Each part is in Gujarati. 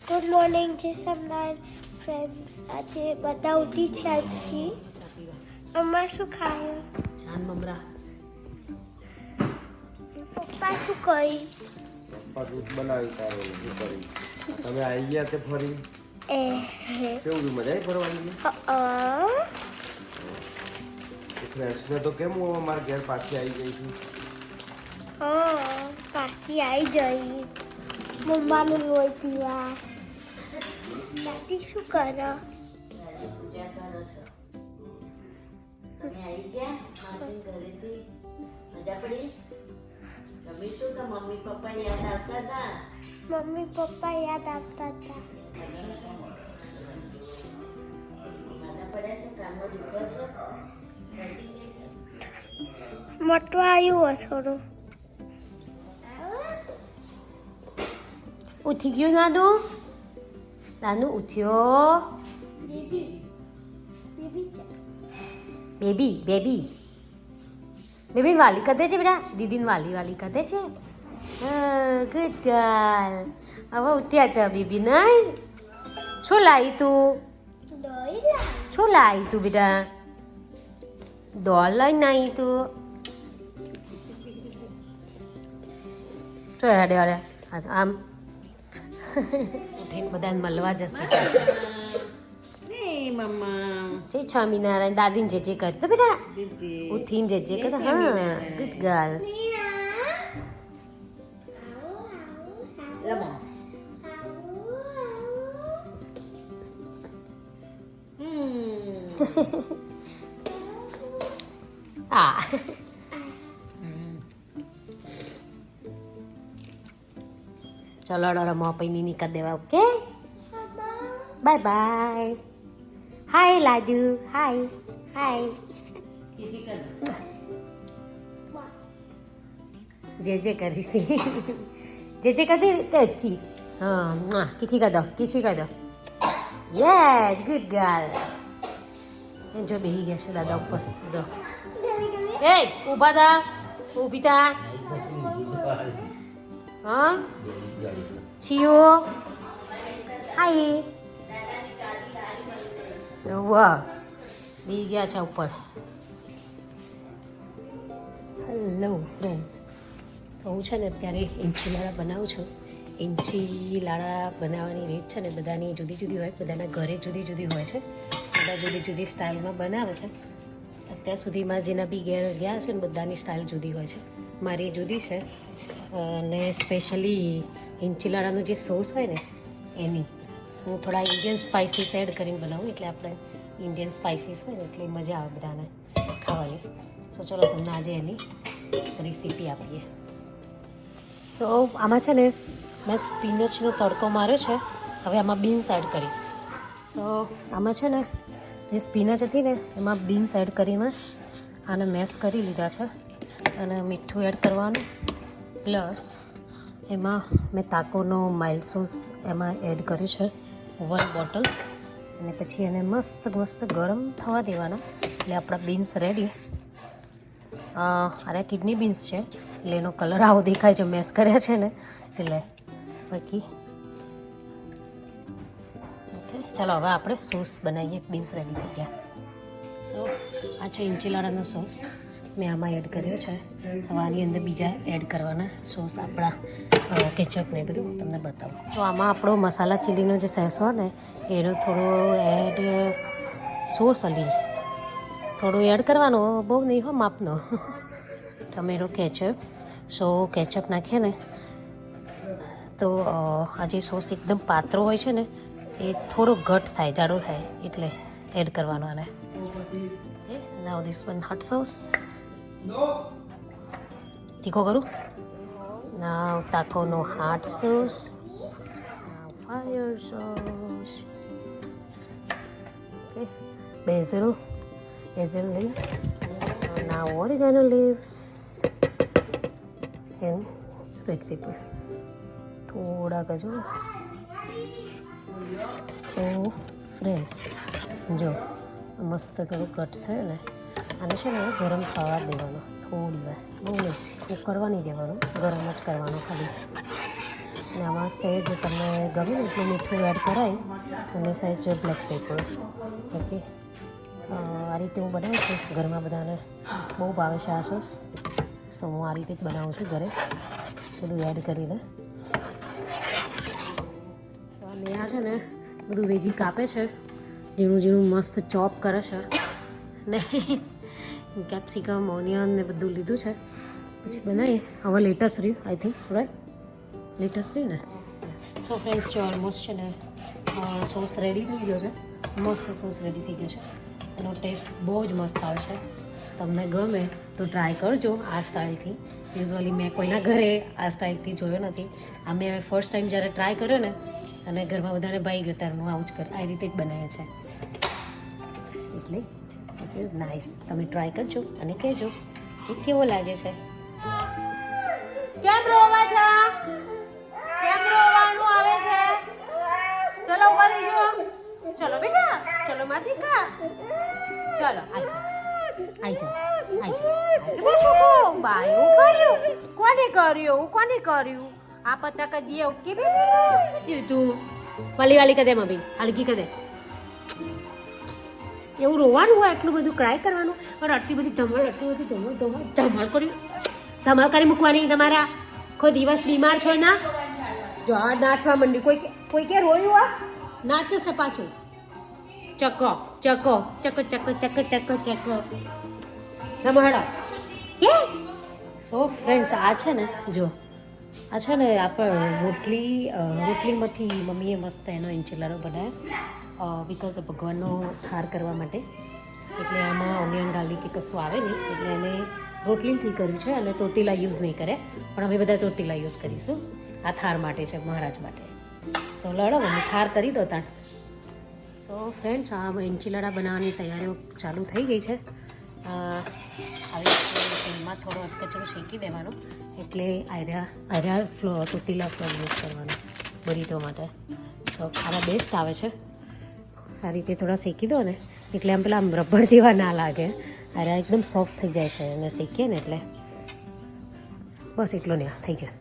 ગુડ મોર્નિંગ જય સ્વામિનારાયણ ફ્રેન્ડ્સ. આજે બધા ઉઠી છે. આજથી અમ્મા શું ખાય? જાન મમરા. પપ્પા શું કરી? દૂધ બનાવી તારે શું કરી? તમે આવી ગયા તે ફરી કેવું મજા આવી ફરવાની? ફ્રેન્ડ્સને તો કેમ હું અમારા ઘેર પાછી આવી ગઈ છું? પાછી આવી જઈ. મમ્માનું લોહી પીવા. દાદી શું કરો? પૂજા કરો છો. તમે આવી ગયા માસી ઘરેથી? મજા પડી? ગમી તું કે મમ્મી પપ્પા યાદ આવતા હતા? મમ્મી પપ્પા યાદ આવતા હતા. નાના પડ્યા છે, કામમાં દુખવા છે? મોટું આવ્યું થોડું. ઉઠી ગયું નાનું? નાનું ઉઠ્યો? બેબી બેબી બેબી વાલી કદે છે બેટા? દીદીને વાલી કદે છે? Good girl. હવે ઉઠ્યા છે બેબી નહીં? શું લાવી તું? શું લાવી તું બેટા? ડોલ લઈને આવી તું? શું હેડે હેડે આમ ઉઠીને બધાને મળવા જશે. જય સ્વામિનારાયણ. દાદીને જે કરતો બેટા ઉઠીને જે કરતો. હા ગુડ ગર્લ. આ ચલો રમો પૈની નીકળ દેવા. Okay bye bye. હાય લાજુ. Hi hi. જે કરીશ જે કરી તે અચ્છી. હા કિચી કરી દો યસ ગુડ ગર્લ. જો બેસી ગયા છે દાદા ઉપર. જો એ ઊભા થા. ઊભી થા. હા છીઓ. હાય. વાહ બી ગયા છે ઉપર. Hello friends. તો હું છે ને અત્યારે ઇંચીલાડા બનાવું છું. ઇંચીલાડા બનાવવાની રીત છે ને બધાની જુદી જુદી હોય. બધાના ઘરે જુદી જુદી હોય છે. બધા જુદી જુદી સ્ટાઇલમાં બનાવે છે. અત્યાર સુધીમાં જેના બી ઘેર ગયા છે ને બધાની સ્ટાઇલ જુદી હોય છે. મારી જુદી છે. અને સ્પેશિયલી ઇંચીલાડાનો જે સોસ હોય ને એની હું થોડા ઇન્ડિયન સ્પાઇસીસ એડ કરીને બનાવું. એટલે આપણે ઇન્ડિયન સ્પાઇસીસ હોય ને એટલે મજા આવે બધાને ખાવાની. સો ચલો તમને આજે એની રેસીપી આપીએ. સો આમાં છે ને મેં સ્પિનચનો તડકો માર્યો છે. હવે આમાં બીન્સ એડ કરીશ. સો આમાં છે ને જે સ્પિનચ હતી ને એમાં બીન્સ એડ કરીને આને મેશ કરી લીધા છે. અને મીઠું એડ કરવાનું. પ્લસ એમાં મેં તાકોનો માઇલ્ડ સોસ એમાં એડ કર્યું છે 1 બોટલ. અને પછી એને મસ્ત ગરમ થવા દેવાના. એટલે આપણા બીન્સ રેડી. અરે કિડની બીન્સ છે એટલે એનો કલર આવો દેખાય છે. મેશ કર્યા છે ને એટલે બાકી ઓકે. ચાલો હવે આપણે સોસ બનાવીએ. બીન્સ રેડી થઈ ગયા. સો આ છે ઇંચીલાડાનો સોસ. મેં આમાં એડ કર્યો છે. હવે આની અંદર બીજા એડ કરવાના સોસ આપણા કેચઅપ ને બધું તમને બતાવું. સો આમાં આપણો મસાલા ચીલીનો જે સેસ હોય ને એનો થોડો એડ સોસ થોડું એડ કરવાનો. બહુ નહીં હો માપનો. Tomato ketchup. સો કેચઅપ નાખીએ ને તો આ જે સોસ એકદમ પાતળો હોય છે ને એ થોડો ઘટ થાય, જાડો થાય એટલે એડ કરવાનો આને. Now this one hot sauce. તીખો કરું. નાવ તાકોનો hot sauce. Now fire sauce. Okay basil leaves. Now oregano leaves and red pepper. થોડા કજો. સો ફ્રેન્ડ્સ જો મસ્ત થોડું કટ થયું ને આને છે ને ગરમ થવા દેવાનો થોડી વાર. બહુ નહીં ઉકળવા નહીં દેવાનું. ગરમ જ કરવાનો ખાલી. ને આમાં સહેજ તમને ગમે ને એટલું મીઠું એડ કરાય અને સહેજ બ્લેક પેપર. ઓકે, આ રીતે હું બનાવું છું. ઘરમાં બધાને બહુ ભાવે છે આ સોસ, સો હું આ રીતે જ બનાવું છું ઘરે, બધું એડ કરીને. અને આ છે ને બધું વેજી કાપે છે, ઝીણું ઝીણું મસ્ત ચોપ કરે છે ને કેપ્સિકમ, ઓનિયન ને બધું લીધું છે. પછી બનાવીએ. હવે લેટસ રહ્યું, આઈ થિંક રાઈટ, લેટસ રહ્યું ને. સો ફ્રેન્ડ્સ, જો ઓલમોસ્ટ છે ને સોસ રેડી થઈ ગયો છે. મસ્ત સોસ રેડી થઈ ગયો છે. એનો ટેસ્ટ બહુ જ મસ્ત આવે છે. તમને ગમે તો ટ્રાય કરજો આ સ્ટાઇલથી. યુઝ્યુઅલી મેં કોઈના ઘરે આ સ્ટાઇલથી જોયો નથી. આ મેં ફર્સ્ટ ટાઈમ જ્યારે ટ્રાય કર્યો ને અને ઘરમાં બધાને ભાઈ ગયો ત્યારે હું આવું જ આ રીતે જ બનાવે છે. એટલે ધીસ ઇઝ નાઇસ. તમે ટ્રાય કરજો અને કહેજો કે કેવો લાગે છે. કેમ રોવા છે? કેમ રોવાનું આવે છે? ચલો ઉભા થઈ જાઓ. ચલો બેટા, ચલો માથિકા, ચલો આઈ જાઓ. શું બાયું કર્યું? કોને કર્યું? કોને કર્યું? આ પત્તા કદી એવું કે તું વાલી વાલી કદે મમ્મી હલકી કદે. એવું રોવાનું હોય, એટલું બધું ક્રાય કરવાનું, પણ આટલી બધી ધમાલ કર્યું. ધમાલ કરી મૂકવાની. તમારા કોઈ દિવસ બીમાર છો ના? જો આ નાચવા માંડી. કોઈ કે રોયું આ નાચે છે પાછું. ચકો ચકો ચકો ચકો ચકો ચકો ચકો ધમાડા કે. સો ફ્રેન્ડ્સ, આ છે ને જો આ છે ને આપણે રોટલીમાંથી મમ્મીએ મસ્ત એનો ઇન્ચીલાડો બનાવ્યો બિકોઝ ભગવાનનો હાર કરવા માટે. એટલે આમાં ઓનિયન ગાર્લિક કે કશું આવે નહીં, એટલે એને રોટલીથી કર્યું છે અને ટોટીલા યુઝ નહીં કરે, પણ અમે બધા ટોટીલા યુઝ કરીશું. આ થાર માટે છે, મહારાજ માટે. સો લડો મમ્મી, થાર કરી દો તાણ. સો ફ્રેન્ડ્સ, આ ઇન્ચીલાડા બનાવવાની તૈયારીઓ ચાલુ થઈ ગઈ છે. આવી તેલમાં થોડો કચરો શેકી દેવાનો, એટલે આર્યા ટોટીલા ફ્લોર યુઝ કરવાનો બરીતો માટે. સો ખાવા બેસ્ટ આવે છે. આ રીતે થોડા શેકી દો ને એટલે આમ પેલા રબર જેવા ના લાગે. આર્યા એકદમ સોફ્ટ થઈ જાય છે અને શેકીએ ને એટલે બસ એટલો ને થઈ જાય.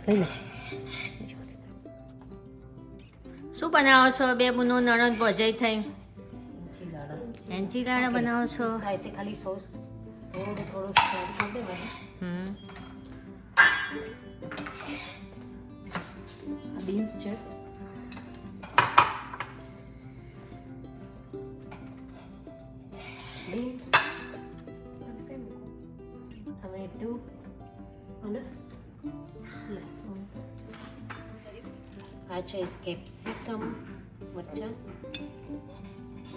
કઈ ને શું બનાવો છો? બે બુનો નણંદ ભજાઈ થઈ એન્ચીલાડા બનાવો છો? સાથે ખાલી સોસ થોડું સ્પ્રેડ કરી દેવાનું. આ બીન્સ છે, બીન્સ ટમેટું અને આ છે કેપ્સિકમ, મરચાં,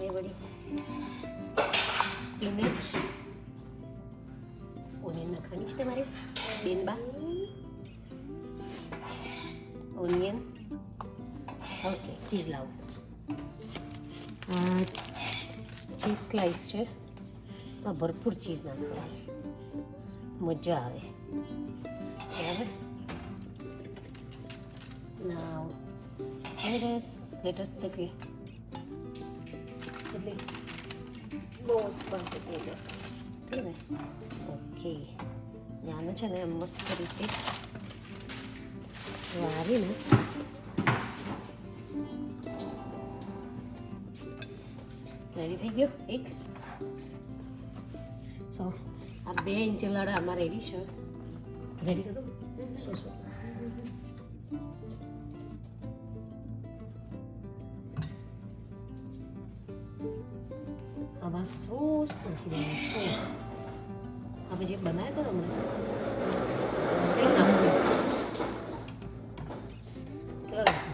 એ વળી સ્પિનેચ, ઓનિયન નાખવાની છે તમારે બેનબા, ઓનિયન. ઓકે, ચીઝ લાવો. ચીઝ સ્લાઈસ છે, ભરપૂર ચીઝ નાખવાની, મજા આવે. બરાબર. Now, lettuce કેટલી બહુ બાકી થઈ ગયો. ઠીક ને? ઓકે, આને છે ને મસ્ત રીતે વાવીને રેડી થઈ ગયો એક. સો આ 2 ઇંચલાડા આમાં રેડી છે. રેડી કરી દો. શું આમાં સોસ નાખી દેવાનું. સોસ હવે જે બનાવ્યો હતો તમને કેટલો નાખવું? કેટલો નાખવું?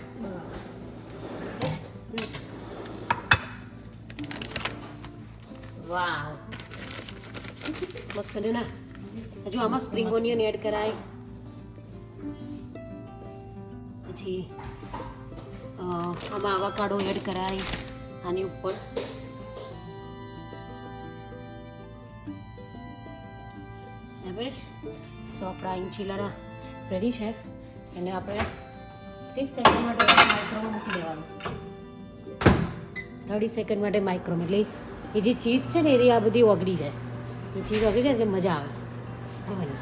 વાવ, મસ્ત કર્યું ને. હજુ આમાં સ્પ્રિંગ ઓનિયન એડ કરાય, પછી આમાં આવાકાડો એડ કરાય આની ઉપર. સો આપણા ઇંચીલાડા રેડી છે. એને આપણે 30 સેકન્ડ માટે માઇક્રોમાં મૂકી દેવાનું. 30 સેકન્ડ માટે માઇક્રોમાં, એટલે એ જે ચીઝ છે ને એ આ બધી ઓગળી જાય. એ ચીઝ ઓગળી જાય એટલે મજા આવે ખાવાની.